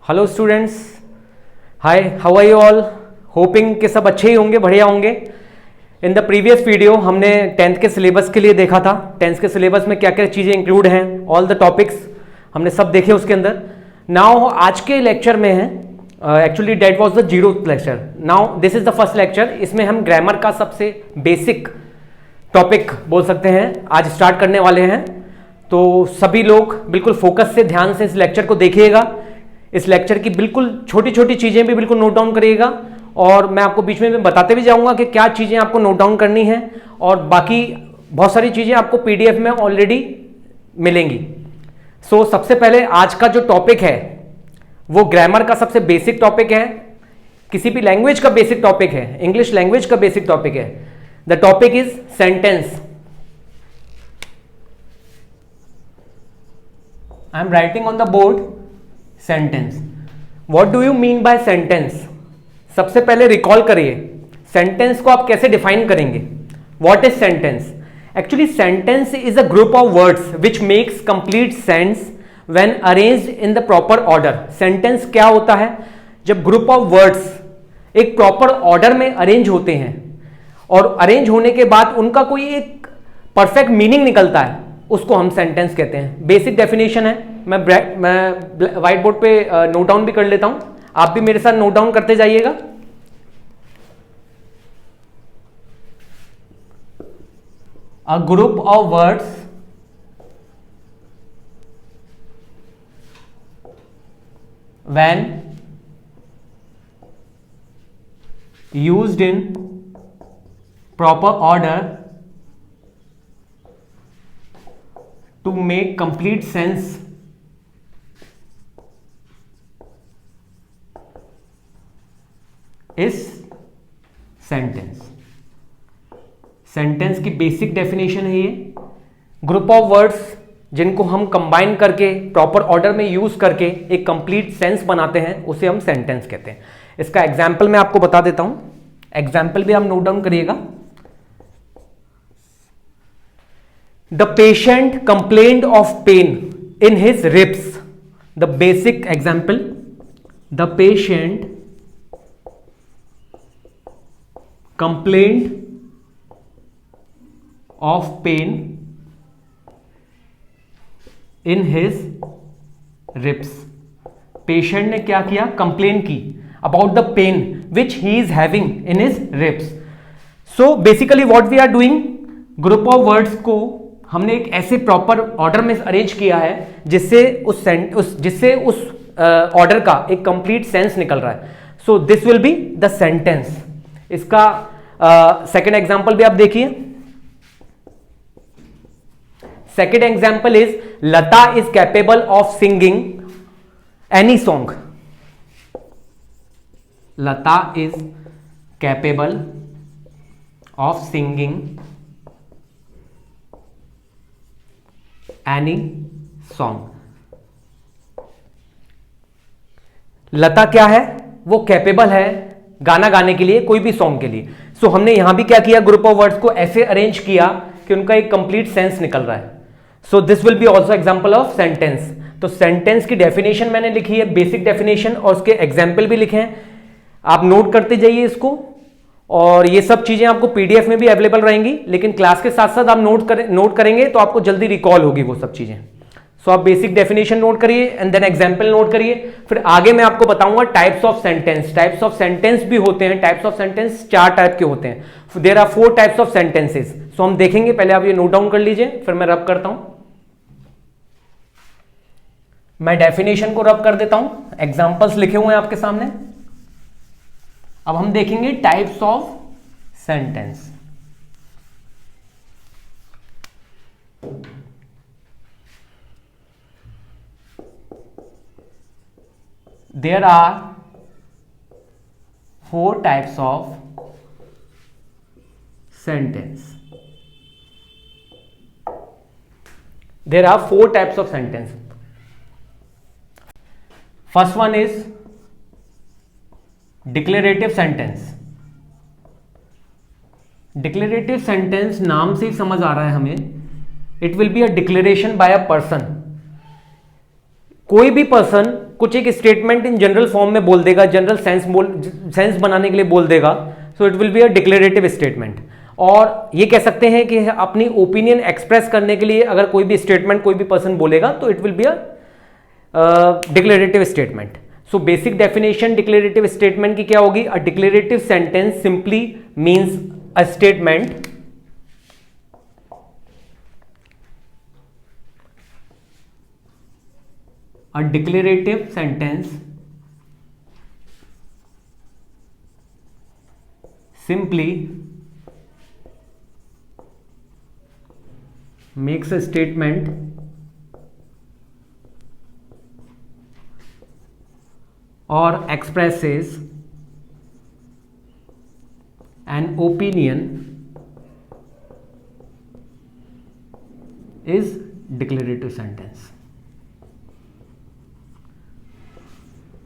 Hello students, hi, how are you all? Hoping कि सब अच्छे ही होंगे, बढ़िया होंगे। इन द प्रीवियस वीडियो हमने 10th के सिलेबस के लिए देखा था। 10th के सिलेबस में क्या क्या चीज़ें इंक्लूड हैं, ऑल द टॉपिक्स हमने सब देखे उसके अंदर। नाउ आज के लेक्चर में है, actually that was the 0th lecture, now this is the first lecture. इसमें हम ग्रामर का सबसे बेसिक टॉपिक बोल सकते हैं आज स्टार्ट करने वाले हैं। तो सभी लोग बिल्कुल फोकस से ध्यान से इस लेक्चर को देखिएगा। इस लेक्चर की बिल्कुल छोटी छोटी चीज़ें भी बिल्कुल नोट डाउन करिएगा, और मैं आपको बीच में बताते भी जाऊंगा कि क्या चीज़ें आपको नोट डाउन करनी है, और बाकी बहुत सारी चीज़ें आपको पीडीएफ में ऑलरेडी मिलेंगी। सो सबसे पहले आज का जो टॉपिक है वो ग्रामर का सबसे बेसिक टॉपिक है, किसी भी लैंग्वेज का बेसिक टॉपिक है, इंग्लिश लैंग्वेज का बेसिक टॉपिक है। The topic is sentence. I am writing on the board sentence. What do you mean by sentence? सबसे पहले रिकॉल करिए, सेंटेंस को आप कैसे डिफाइन करेंगे? What is sentence? Actually sentence is a group of words which makes complete sense when arranged in the proper order. Sentence क्या होता है? जब ग्रुप ऑफ वर्ड्स एक प्रॉपर ऑर्डर में अरेंज होते हैं और अरेंज होने के बाद उनका कोई एक परफेक्ट मीनिंग निकलता है, उसको हम सेंटेंस कहते हैं। बेसिक डेफिनेशन है, मैं व्हाइट बोर्ड पे नोट डाउन भी कर लेता हूं, आप भी मेरे साथ नोट डाउन करते जाइएगा। A group of words when used in proper order to make complete sense is sentence। Sentence की बेसिक डेफिनेशन है ये, ग्रुप ऑफ वर्ड्स जिनको हम कंबाइन करके प्रॉपर ऑर्डर में यूज करके एक कंप्लीट सेंस बनाते हैं, उसे हम सेंटेंस कहते हैं। इसका एग्जाम्पल मैं आपको बता देता हूं, एग्जाम्पल भी आप नोट डाउन करिएगा। The patient complained of pain in his ribs. The basic example, the patient complained of pain in his ribs. Patient ने क्या किया? कंप्लेन की about the pain which he is having in his ribs. So basically what we are doing, group of words को हमने एक ऐसे proper order में arrange किया है जिससे उस ऑर्डर का एक कंप्लीट सेंस निकल रहा है। So this will be the sentence. इसका सेकेंड एग्जाम्पल भी आप देखिए। Second example is Lata is capable of singing any song. Lata is capable of singing any song. लता क्या है? वो कैपेबल है गाना गाने के लिए, कोई भी सॉन्ग के लिए। सो हमने यहां भी क्या किया, ग्रुप ऑफ वर्ड्स को ऐसे अरेंज किया कि उनका एक कंप्लीट सेंस निकल रहा है। So this will be also example of sentence. तो सेंटेंस की डेफिनेशन मैंने लिखी है, बेसिक डेफिनेशन, और उसके एग्जाम्पल भी लिखे हैं। आप नोट करते जाइए इसको, और ये सब चीजें आपको पीडीएफ में भी अवेलेबल रहेंगी, लेकिन क्लास के साथ साथ आप नोट करेंगे तो आपको जल्दी रिकॉल होगी वो सब चीजें। सो आप बेसिक डेफिनेशन नोट करिए एंड देन एग्जाम्पल नोट करिए। फिर आगे मैं आपको बताऊंगा types of sentence. Types of sentence भी होते हैं, टाइप्स ऑफ सेंटेंस 4 टाइप के होते हैं। There are 4 types of sentences. So हम देखेंगे, पहले आप ये नोट डाउन कर लीजिए, फिर मैं रब करता हूं। मैं डेफिनेशन को रब कर देता हूं, एग्जांपल्स लिखे हुए हैं आपके सामने। अब हम देखेंगे types of sentence. There are 4 types of sentence. There are 4 types of sentence. First one is declarative sentence. Declarative sentence नाम से ही समझ आ रहा है हमें, it will be a declaration bye a person. कोई भी पर्सन कुछ एक स्टेटमेंट इन जनरल फॉर्म में बोल देगा, जनरल सेंस बनाने के लिए बोल देगा, सो it will be a declarative statement. और ये कह सकते हैं कि अपनी ओपिनियन एक्सप्रेस करने के लिए अगर कोई भी स्टेटमेंट कोई भी पर्सन बोलेगा तो it will be a declarative statement. So basic definition declarative statement की क्या होगी? A declarative sentence simply means a statement a declarative sentence simply makes a statement or expresses an opinion is declarative sentence।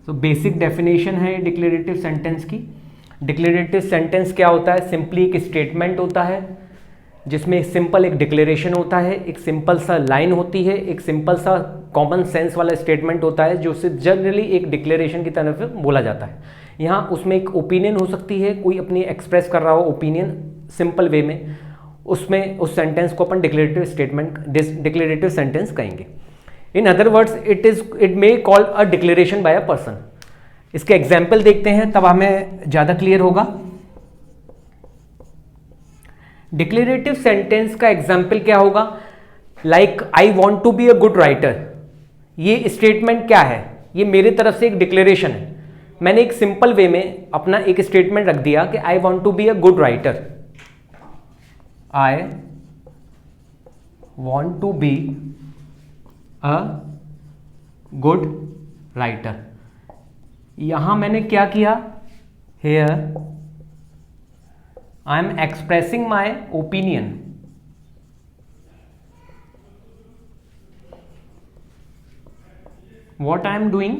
तो basic definition है declarative sentence की। Declarative sentence क्या होता है? Simply एक स्टेटमेंट होता है जिसमें सिंपल एक डिक्लेरेशन होता है, एक सिंपल सा लाइन होती है, एक सिंपल सा कॉमन सेंस वाला स्टेटमेंट होता है जो सिर्फ जनरली एक डिक्लेरेशन की तरफ बोला जाता है। यहाँ उसमें एक ओपिनियन हो सकती है, कोई अपनी एक्सप्रेस कर रहा हो ओपिनियन सिंपल वे में, उसमें उस सेंटेंस को अपन डिक्लेरेटिव सेंटेंस कहेंगे। In other words it may called a declaration bye a person. इसके एग्जाम्पल देखते हैं तब हमें ज्यादा क्लियर होगा। डिक्लेरेटिव सेंटेंस का एग्जाम्पल क्या होगा? Like I want to be a good writer. ये स्टेटमेंट क्या है? ये मेरी तरफ से एक डिक्लेरेशन है। मैंने एक सिंपल वे में अपना एक स्टेटमेंट रख दिया कि I want to be a good writer. I want to be a good writer. यहां मैंने क्या किया? Here I am expressing my opinion. What I am doing?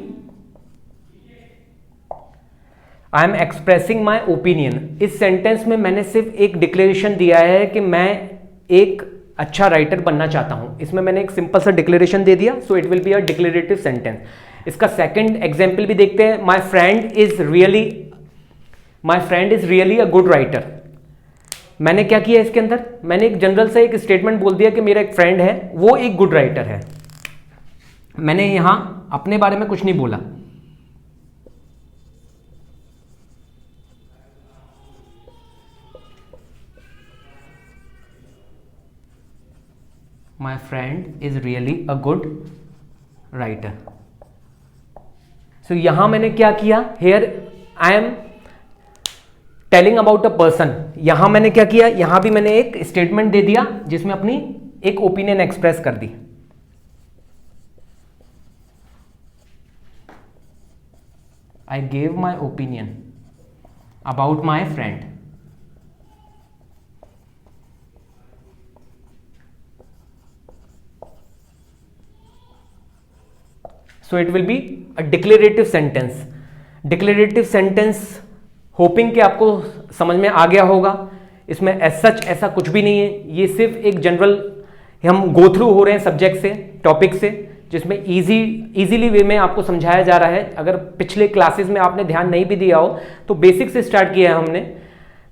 I am expressing my opinion. इस सेंटेंस में मैंने सिर्फ एक डिक्लेरेशन दिया है कि मैं एक अच्छा राइटर बनना चाहता हूं। इसमें मैंने एक सिंपल सा डिक्लेरेशन दे दिया, सो it will be a declarative sentence. इसका सेकंड एग्जांपल भी देखते हैं। My friend is really a good writer. मैंने क्या किया इसके अंदर? मैंने एक जनरल सा एक स्टेटमेंट बोल दिया कि मेरा एक फ्रेंड है, वो एक गुड राइटर है। मैंने यहां अपने बारे में कुछ नहीं बोला। My friend is really a good writer. So यहां मैंने क्या किया? Here I am telling about a person. यहां मैंने क्या किया? यहां भी मैंने एक स्टेटमेंट दे दिया जिसमें अपनी एक ओपिनियन एक्सप्रेस कर दी। I gave my opinion about my friend. So it will be a declarative sentence. Declarative sentence hopping कि आपको समझ में आ गया होगा। इसमें एज सच ऐसा कुछ भी नहीं है, ये सिर्फ एक जनरल हम गो थ्रू हो रहे हैं सब्जेक्ट से, टॉपिक से, जिसमें इजीली वे में आपको समझाया जा रहा है। अगर पिछले क्लासेस में आपने ध्यान नहीं भी दिया हो तो बेसिक से स्टार्ट किया है हमने।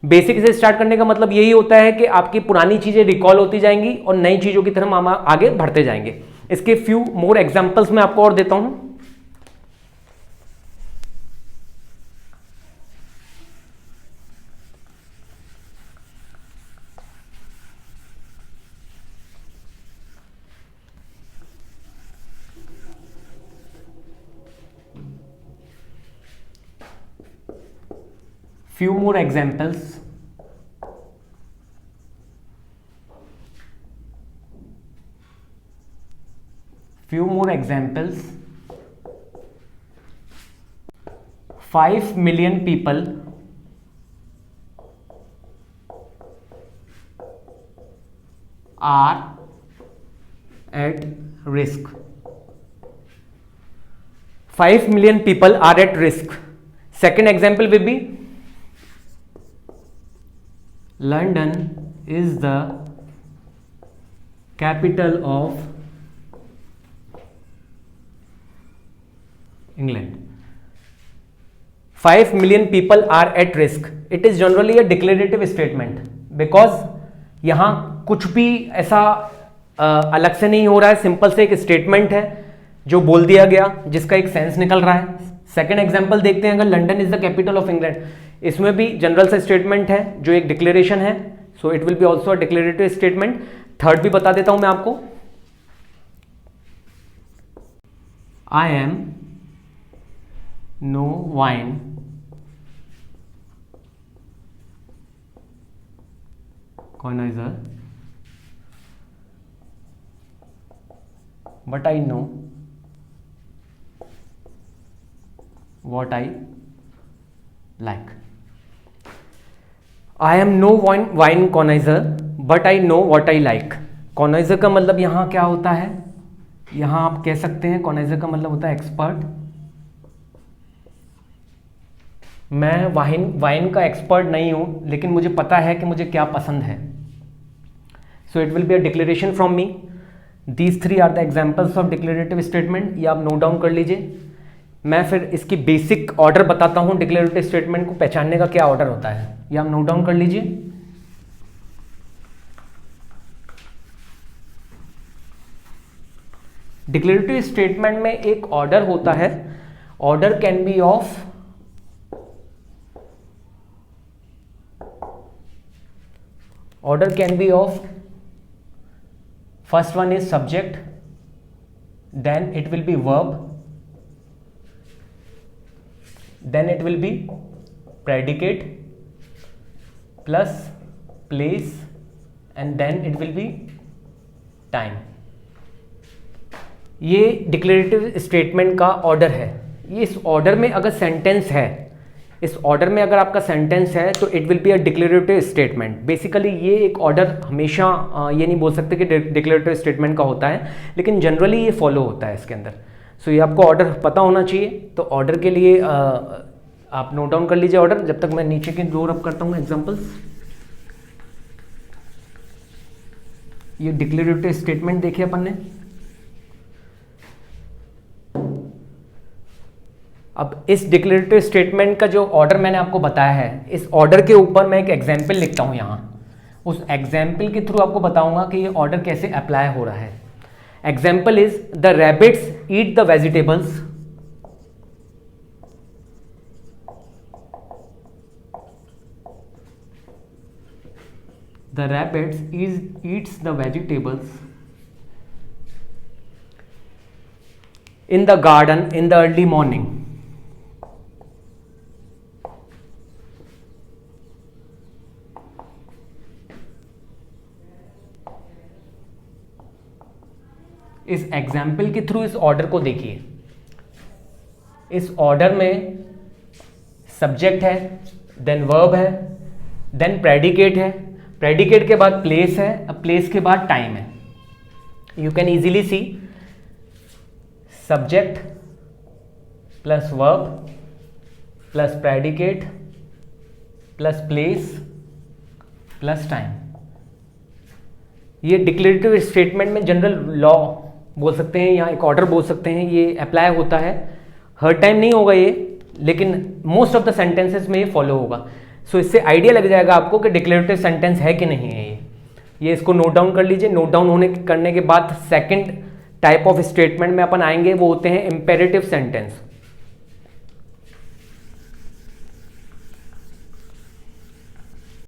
बेसिक से स्टार्ट करने का मतलब यही होता है कि आपकी पुरानी चीजें रिकॉल होती जाएंगी और नई चीजों की तरफ हम आगे बढ़ते जाएंगे। इसके फ्यू मोर एग्जांपल्स मैं आपको और देता हूं। Few more examples. Few more examples. 5 million people are at risk. 5 million people are at risk. Second example will be London is the capital of England. 5 million people are at risk. It is generally a declarative statement because यहाँ कुछ भी ऐसा अलग से नहीं हो रहा है, सिंपल से एक स्टेटमेंट है जो बोल दिया गया जिसका एक सेंस निकल रहा है. सेकेंड एग्जाम्पल देखते हैं, अगर London is the capital of England, इसमें भी जनरल सा स्टेटमेंट है जो एक डिक्लेरेशन है, so it will be also a declarative statement. Third भी बता देता हूं मैं आपको. I am no wine connoisseur, but I know what I like. I am no wine connoisseur, but I know what I like. connoisseur का मतलब यहाँ क्या होता है, यहाँ आप कह सकते हैं connoisseur का मतलब होता है एक्सपर्ट. मैं वाइन का एक्सपर्ट नहीं हूँ, लेकिन मुझे पता है कि मुझे क्या पसंद है. So it will be a declaration from me. These 3 are the examples of declarative statement. ये आप नोट डाउन कर लीजिए. मैं फिर इसकी बेसिक ऑर्डर बताता हूँ. डिक्लेरेटिव स्टेटमेंट को पहचानने का क्या ऑर्डर होता है, ये आप नोट डाउन कर लीजिए. डिक्लेरेटिव स्टेटमेंट में एक ऑर्डर होता है. Order can be of first one is subject, then it will be verb, then it will be predicate plus place, and then it will be time. ये declarative statement का order है. ये इस order में अगर sentence है, इस order में अगर आपका सेंटेंस है तो it will be a declarative statement. Basically ये एक ऑर्डर हमेशा ये नहीं बोल सकते कि डिक्लेरेटिव स्टेटमेंट का होता है, लेकिन जनरली ये फॉलो होता है इसके अंदर. सो ये आपको ऑर्डर पता होना चाहिए. तो ऑर्डर के लिए आप नोट डाउन कर लीजिए ऑर्डर, जब तक मैं नीचे की दो रब करता हूँ एग्जाम्पल्स. ये डिक्लेरेटिव स्टेटमेंट देखिए अपन ने. अब इस डिक्लेरेटिव स्टेटमेंट का जो ऑर्डर मैंने आपको बताया है, इस ऑर्डर के ऊपर मैं एक एग्जाम्पल लिखता हूँ यहाँ. उस एग्जाम्पल के थ्रू आपको बताऊंगा कि ये ऑर्डर कैसे अप्लाई हो रहा है. Example is the rabbits eat the vegetables. The rabbits eats the vegetables in the garden in the early morning. इस एग्जाम्पल के थ्रू इस ऑर्डर को देखिए. इस ऑर्डर में सब्जेक्ट है, देन वर्ब है, देन प्रेडिकेट है, प्रेडिकेट के बाद प्लेस है, अब प्लेस के बाद टाइम है. You can easily C subject plus verb plus predicate plus place plus time. ये डिक्लेरेटिव स्टेटमेंट में जनरल लॉ बोल सकते हैं या एक ऑर्डर बोल सकते हैं, ये अप्लाई होता है. हर टाइम नहीं होगा ये, लेकिन मोस्ट ऑफ द सेंटेंसेस में ये फॉलो होगा. सो इससे आइडिया लग जाएगा आपको कि डिक्लेरेटिव सेंटेंस है कि नहीं है ये इसको नोट डाउन कर लीजिए. नोट डाउन करने के बाद सेकंड टाइप ऑफ स्टेटमेंट में अपन आएंगे, वो होते हैं इंपेरेटिव सेंटेंस.